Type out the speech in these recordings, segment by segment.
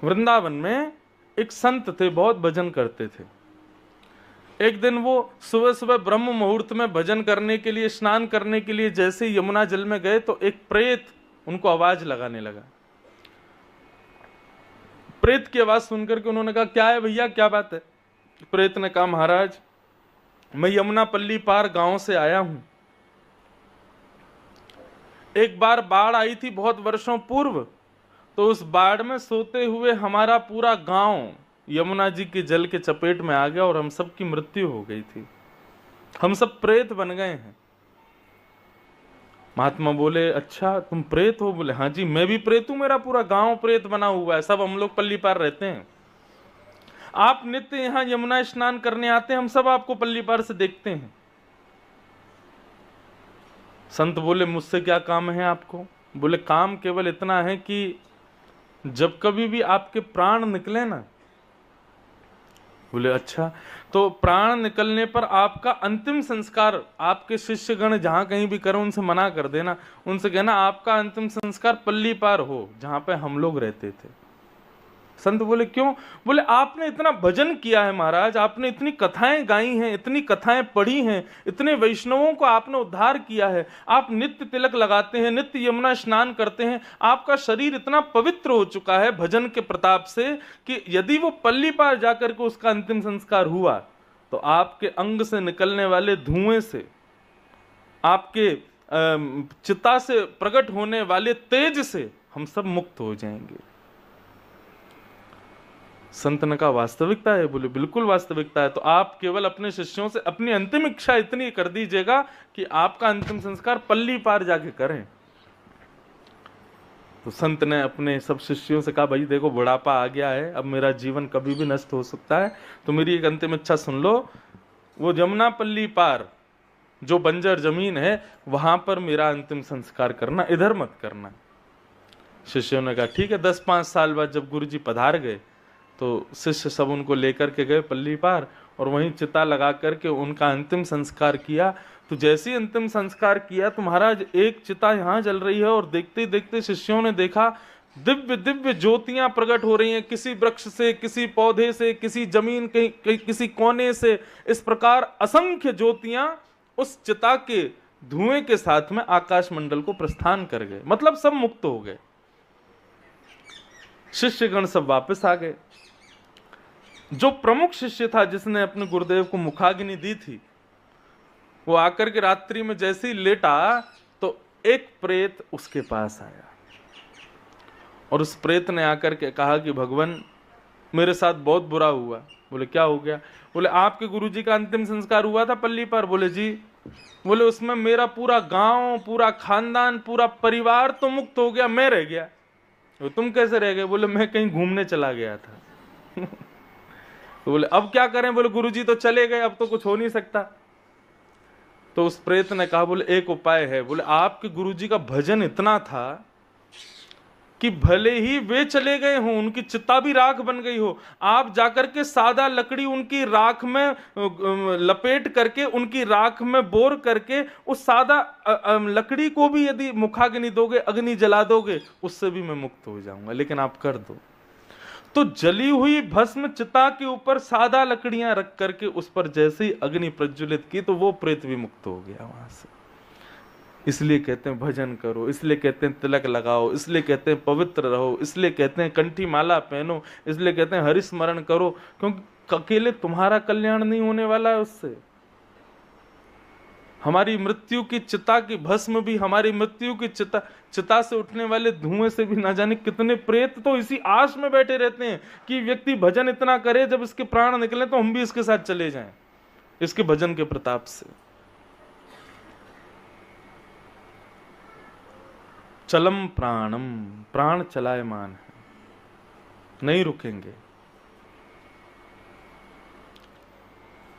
वृंदावन में एक संत थे, बहुत भजन करते थे। एक दिन वो सुबह सुबह ब्रह्म मुहूर्त में भजन करने के लिए, स्नान करने के लिए जैसे ही यमुना जल में गए तो एक प्रेत उनको आवाज लगाने लगा। प्रेत की आवाज सुनकर के उन्होंने कहा, क्या है भैया, क्या बात है? प्रेत ने कहा, महाराज मैं यमुना पल्ली पार गांव से आया हूं। एक बार बाढ़ आई थी बहुत वर्षों पूर्व, तो उस बाढ़ में सोते हुए हमारा पूरा गांव यमुना जी के जल के चपेट में आ गया और हम सब की मृत्यु हो गई थी, हम सब प्रेत बन गए हैं। महात्मा बोले, अच्छा तुम प्रेत हो? बोले, हाँ जी मैं भी प्रेत हूं, मेरा पूरा गांव प्रेत बना हुआ है, सब हम लोग पल्ली पार रहते हैं। आप नित्य यहां यमुना स्नान करने आते हैं, हम सब आपको पल्ली पार से देखते हैं। संत बोले, मुझसे क्या काम है आपको? बोले, काम केवल इतना है कि जब कभी भी आपके प्राण निकले ना। बोले, अच्छा, तो प्राण निकलने पर आपका अंतिम संस्कार आपके शिष्यगण जहां कहीं भी करें उनसे मना कर देना, उनसे कहना आपका अंतिम संस्कार पल्ली पार हो जहां पे हम लोग रहते थे। संत बोले, क्यों? बोले, आपने इतना भजन किया है महाराज, आपने इतनी कथाएं गाई हैं, इतनी कथाएं पढ़ी हैं, इतने वैष्णवों को आपने उद्धार किया है, आप नित्य तिलक लगाते हैं, नित्य यमुना स्नान करते हैं, आपका शरीर इतना पवित्र हो चुका है भजन के प्रताप से कि यदि वो पल्ली पार जाकर के उसका अंतिम संस्कार हुआ तो आपके अंग से निकलने वाले धुएं से, आपके चिता से प्रकट होने वाले तेज से हम सब मुक्त हो जाएंगे। संत ने कहा, वास्तविकता है? बोले, बिल्कुल वास्तविकता है। तो आप केवल अपने शिष्यों से अपनी अंतिम इच्छा इतनी कर दीजिएगा कि आपका अंतिम संस्कार पल्ली पार जाके करें। तो संत ने अपने सब शिष्यों से कहा, भाई देखो बुढ़ापा आ गया है, अब मेरा जीवन कभी भी नष्ट हो सकता है, तो मेरी एक अंतिम इच्छा सुन लो, वो जमुना पल्ली पार जो बंजर जमीन है वहां पर मेरा अंतिम संस्कार करना, इधर मत करना। शिष्यों ने कहा, ठीक है। 10-5 साल बाद जब गुरु जी पधार गए तो शिष्य सब उनको लेकर के गए पल्ली पार और वहीं चिता लगा करके उनका अंतिम संस्कार किया। तो जैसे ही अंतिम संस्कार किया तो महाराज एक चिता यहाँ जल रही है और देखते देखते शिष्यों ने देखा दिव्य दिव्य ज्योतियां प्रकट हो रही हैं, किसी वृक्ष से, किसी पौधे से, किसी जमीन के किसी कोने से, इस प्रकार असंख्य ज्योतियां उस चिता के धुएं के साथ में आकाश मंडल को प्रस्थान कर गए, मतलब सब मुक्त हो गए। शिष्यगण सब वापस आ गए। जो प्रमुख शिष्य था जिसने अपने गुरुदेव को मुखाग्नि दी थी, वो आकर के रात्रि में जैसे ही लेटा तो एक प्रेत उसके पास आया और उस प्रेत ने आकर के कहा कि भगवान मेरे साथ बहुत बुरा हुआ। बोले, क्या हो गया? बोले, आपके गुरुजी का अंतिम संस्कार हुआ था पल्ली पर। बोले, जी। बोले, उसमें मेरा पूरा गांव, पूरा खानदान, पूरा परिवार तो मुक्त हो गया, मैं रह गया। तुम कैसे रह गए? बोले, मैं कहीं घूमने चला गया था। तो बोले, अब क्या करें? बोले, गुरुजी तो चले गए, अब तो कुछ हो नहीं सकता। तो उस प्रेत ने कहा, बोले एक उपाय है। बोले, आपके गुरुजी का भजन इतना था कि भले ही वे चले गए हों, उनकी चिता भी राख बन गई हो, आप जाकर के सादा लकड़ी उनकी राख में लपेट करके, उनकी राख में बोर करके उस सादा लकड़ी को भी यदि मुखाग्नि दोगे, अग्नि जला दोगे, उससे भी मैं मुक्त हो जाऊंगा, लेकिन आप कर दो। तो जली हुई भस्म चिता के ऊपर सादा लकड़ियां रख करके उस पर जैसे ही अग्नि प्रज्वलित की तो वो प्रेत भी मुक्त हो गया वहां से। इसलिए कहते हैं भजन करो, इसलिए कहते हैं तिलक लगाओ, इसलिए कहते हैं पवित्र रहो, इसलिए कहते हैं कंठी माला पहनो, इसलिए कहते हैं हरि स्मरण करो, क्योंकि अकेले तुम्हारा कल्याण नहीं होने वाला है उससे। हमारी मृत्यु की चिता की भस्म भी, हमारी मृत्यु की चिता से उठने वाले धुएं से भी ना जाने कितने प्रेत तो इसी आश में बैठे रहते हैं कि व्यक्ति भजन इतना करे, जब इसके प्राण निकले तो हम भी इसके साथ चले जाएं, इसके भजन के प्रताप से। चलम प्राणम, प्राण चलायमान है, नहीं रुकेंगे।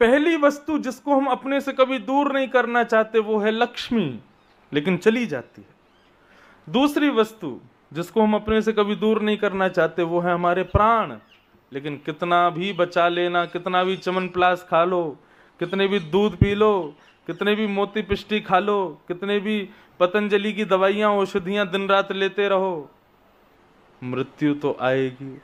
पहली वस्तु जिसको हम अपने से कभी दूर नहीं करना चाहते वो है लक्ष्मी, लेकिन चली जाती है। दूसरी वस्तु जिसको हम अपने से कभी दूर नहीं करना चाहते वो है हमारे प्राण, लेकिन कितना भी बचा लेना, कितना भी च्यवनप्राश खा लो, कितने भी दूध पी लो, कितने भी मोती पिष्टी खा लो, कितने भी पतंजलि की दवाइयां औषधियां दिन रात लेते रहो, मृत्यु तो आएगी।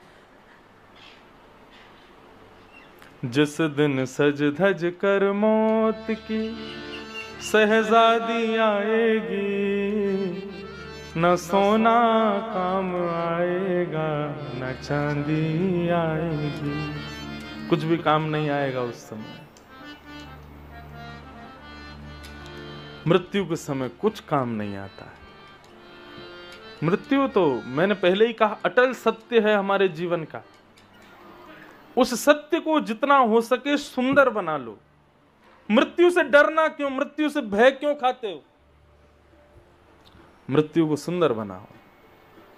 जिस दिन सज धज कर मौत की शहजादी आएगी, न सोना काम आएगा न चांदी आएगी, कुछ भी काम नहीं आएगा उस समय। मृत्यु के समय कुछ काम नहीं आता है। मृत्यु तो मैंने पहले ही कहा अटल सत्य है हमारे जीवन का। उस सत्य को जितना हो सके सुंदर बना लो। मृत्यु से डरना क्यों, मृत्यु से भय क्यों खाते हो? मृत्यु को सुंदर बनाओ।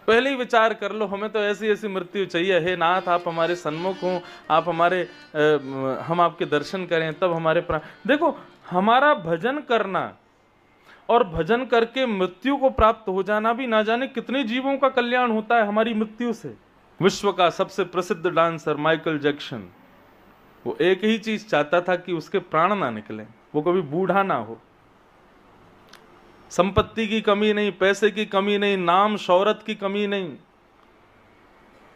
पहले ही विचार कर लो, हमें तो ऐसी ऐसी मृत्यु चाहिए। हे नाथ, आप हमारे सन्मुख हो, आप हमारे हम आपके दर्शन करें, तब हमारे प्राण। देखो, हमारा भजन करना और भजन करके मृत्यु को प्राप्त हो जाना भी ना जाने कितने जीवों का कल्याण होता है हमारी मृत्यु से। विश्व का सबसे प्रसिद्ध डांसर माइकल जैक्सन, वो एक ही चीज चाहता था कि उसके प्राण ना निकले, वो कभी बूढ़ा ना हो। संपत्ति की कमी नहीं, पैसे की कमी नहीं, नाम शौहरत की कमी नहीं,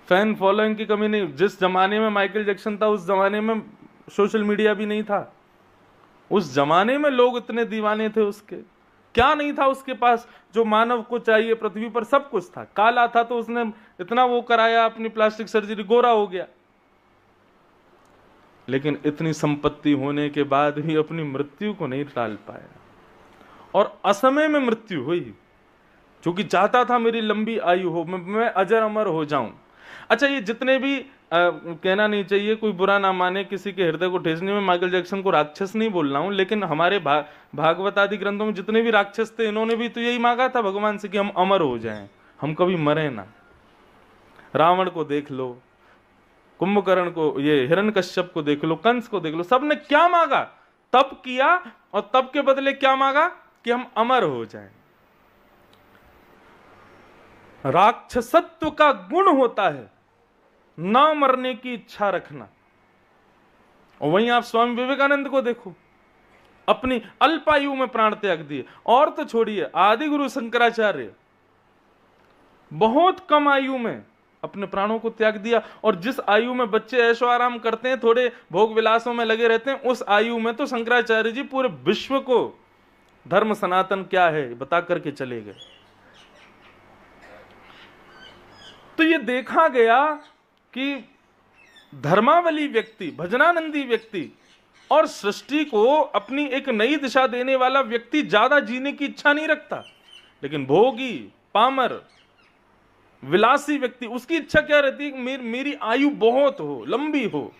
फैन फॉलोइंग की कमी नहीं। जिस जमाने में माइकल जैक्सन था उस जमाने में सोशल मीडिया भी नहीं था। उस जमाने में लोग इतने दीवाने थे उसके। क्या नहीं था उसके पास जो मानव को चाहिए? पृथ्वी पर सब कुछ था। काला था तो उसने इतना वो कराया, अपनी प्लास्टिक सर्जरी, गोरा हो गया। लेकिन इतनी संपत्ति होने के बाद भी अपनी मृत्यु को नहीं टाल पाया और असमय में मृत्यु हुई, क्योंकि चाहता था मेरी लंबी आयु हो, मैं अजर अमर हो जाऊं। अच्छा, ये जितने भी कहना नहीं चाहिए, कोई बुरा ना माने, किसी के हृदय को ठेसने में माइकल जैक्सन को राक्षस नहीं बोल रहा हूं, लेकिन हमारे भागवत आदि ग्रंथों में जितने भी राक्षस थे, इन्होंने भी तो यही मांगा था भगवान से कि हम अमर हो जाएं, हम कभी मरे ना। रावण को देख लो, कुंभकर्ण को, ये हिरण्यकश्यप को देख लो, कंस को देख लो, सबने क्या मांगा? तप किया और तप के बदले क्या मांगा? कि हम अमर हो जाएं। राक्षसत्व का गुण होता है ना मरने की इच्छा रखना। और वहीं आप स्वामी विवेकानंद को देखो, अपनी अल्पायु में प्राण त्याग दिए। और तो छोड़िए, आदि गुरु शंकराचार्य बहुत कम आयु में अपने प्राणों को त्याग दिया। और जिस आयु में बच्चे ऐशो आराम करते हैं, थोड़े भोग विलासों में लगे रहते हैं, उस आयु में तो शंकराचार्य जी पूरे विश्व को धर्म सनातन क्या है बता करके चले गए। तो ये देखा गया कि धर्मावली व्यक्ति, भजनानंदी व्यक्ति और सृष्टि को अपनी एक नई दिशा देने वाला व्यक्ति ज्यादा जीने की इच्छा नहीं रखता। लेकिन भोगी, पामर, विलासी व्यक्ति, उसकी इच्छा क्या रहती है? मेरी आयु बहुत हो, लंबी हो,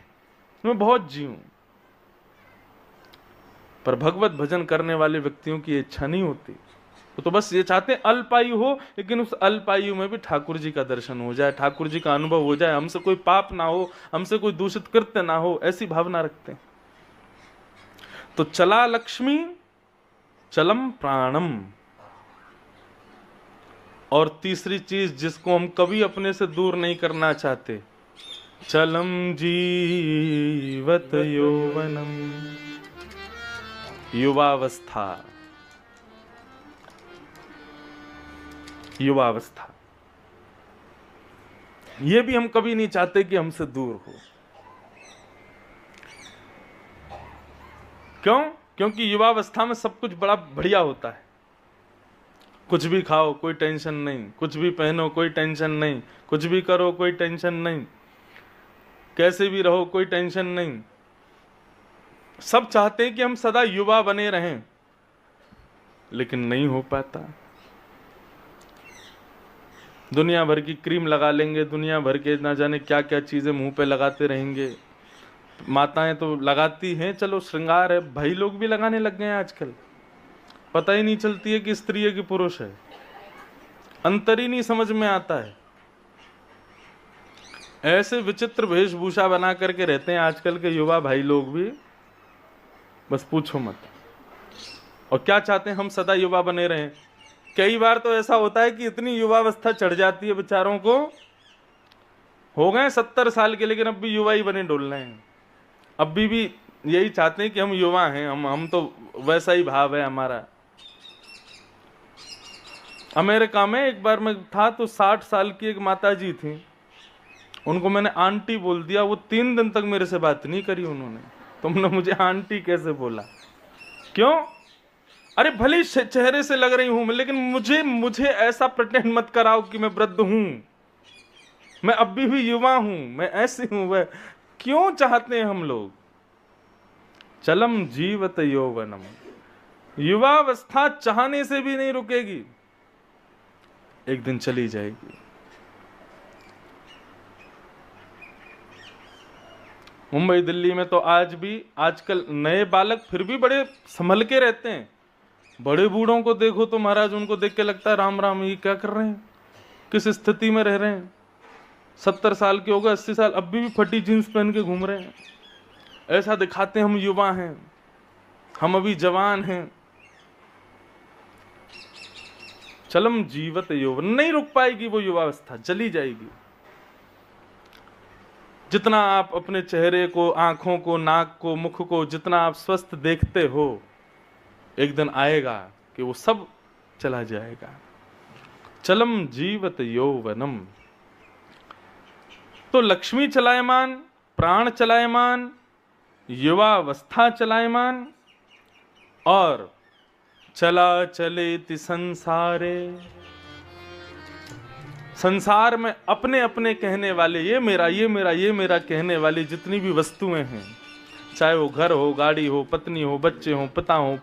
मैं बहुत जीऊं। पर भगवत भजन करने वाले व्यक्तियों की इच्छा नहीं होती। तो बस ये चाहते हैं अल्पायु हो, लेकिन उस अल्पायु में भी ठाकुर जी का दर्शन हो जाए, ठाकुर जी का अनुभव हो जाए, हमसे कोई पाप ना हो, हमसे कोई दूषित कृत्य ना हो, ऐसी भावना रखते हैं। तो चला लक्ष्मी चलम प्राणम। और तीसरी चीज जिसको हम कभी अपने से दूर नहीं करना चाहते, चलम जीवत यौवनम, युवावस्था। युवावस्था ये भी हम कभी नहीं चाहते कि हमसे दूर हो। क्यों? क्योंकि युवावस्था में सब कुछ बड़ा बढ़िया होता है। कुछ भी खाओ कोई टेंशन नहीं, कुछ भी पहनो कोई टेंशन नहीं, कुछ भी करो कोई टेंशन नहीं, कैसे भी रहो कोई टेंशन नहीं। सब चाहते हैं कि हम सदा युवा बने रहें, लेकिन नहीं हो पाता। दुनिया भर की क्रीम लगा लेंगे, दुनिया भर के ना जाने क्या क्या चीजें मुंह पे लगाते रहेंगे। माताएं तो लगाती हैं, चलो श्रृंगार है, भाई लोग भी लगाने लग गए हैं आजकल। पता ही नहीं चलती है कि स्त्री है कि पुरुष है, अंतर ही नहीं समझ में आता है। ऐसे विचित्र वेशभूषा बना करके रहते हैं आजकल के युवा भाई लोग भी, बस पूछो मत। और क्या चाहते हैं? हम सदा युवा बने रहें। कई बार तो ऐसा होता है कि इतनी युवावस्था चढ़ जाती है बेचारों को, हो गए 70 साल के, लेकिन अब भी युवा ही बने डोल रहे हैं। अब भी यही चाहते हैं कि हम युवा हैं, हम तो वैसा ही भाव है हमारा। अमेरिका में एक बार मैं था तो 60 साल की एक माताजी थी, उनको मैंने आंटी बोल दिया, वो 3 दिन तक मेरे से बात नहीं करी उन्होंने। तुमने मुझे आंटी कैसे बोला? क्यों? अरे भले चेहरे से लग रही हूं मैं, लेकिन मुझे ऐसा प्रिटेंड मत कराओ कि मैं वृद्ध हूं। मैं अभी भी युवा हूं, मैं ऐसी हूं। वह क्यों चाहते हैं हम लोग? चलम जीवत यौवनम, युवावस्था चाहने से भी नहीं रुकेगी, एक दिन चली जाएगी। मुंबई दिल्ली में तो आज भी आजकल नए बालक फिर भी बड़े संभल के रहते हैं। बड़े बूढ़ों को देखो तो महाराज, उनको देख के लगता है राम राम, ये क्या कर रहे हैं, किस स्थिति में रह रहे हैं। 70 साल के हो गए, 80 साल, अब भी फटी जींस पहन के घूम रहे हैं। ऐसा दिखाते हैं हम युवा हैं, हम अभी जवान हैं। चलम जीवत यौवन, नहीं रुक पाएगी वो युवावस्था, चली जाएगी। जितना आप अपने चेहरे को, आंखों को, नाक को, मुख को जितना आप स्वस्थ देखते हो, एक दिन आएगा कि वो सब चला जाएगा। चलम जीवत यौवनम, तो लक्ष्मी चलायमान, प्राण चलायमान, युवावस्था चलायमान, और चला चलेति संसारे, संसार में अपने अपने कहने वाले, ये मेरा ये मेरा ये मेरा कहने वाली जितनी भी वस्तुएं हैं, चाहे वो घर हो, गाड़ी हो, पत्नी हो, बच्चे हो, पिता हो,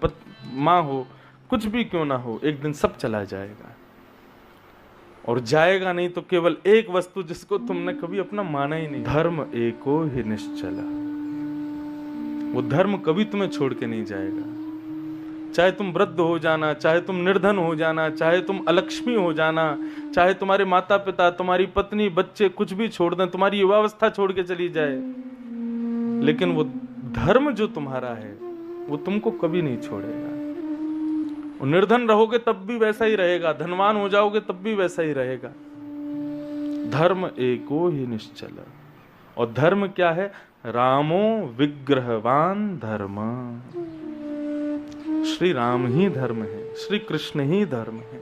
माँ हो, कुछ भी क्यों ना हो, एक दिन सब चला जाएगा। और जाएगा नहीं तो केवल एक वस्तु जिसको तुमने कभी अपना माना ही नहीं, धर्म एको ही निश्चला। वो धर्म कभी तुम्हें छोड़ के नहीं जाएगा। चाहे तुम वृद्ध हो जाना, चाहे तुम निर्धन हो जाना, चाहे तुम अलक्ष्मी हो जाना, चाहे तुम्हारे माता पिता, तुम्हारी पत्नी, बच्चे कुछ भी छोड़ दें, तुम्हारी युवावस्था छोड़ के चली जाए, लेकिन वो धर्म जो तुम्हारा है वो तुमको कभी नहीं छोड़ेगा। और निर्धन रहोगे तब भी वैसा ही रहेगा, धनवान हो जाओगे तब भी वैसा ही रहेगा। धर्म एको ही निश्चल। और धर्म क्या है? रामो विग्रहवान धर्म। श्री राम ही धर्म है, श्री कृष्ण ही धर्म है।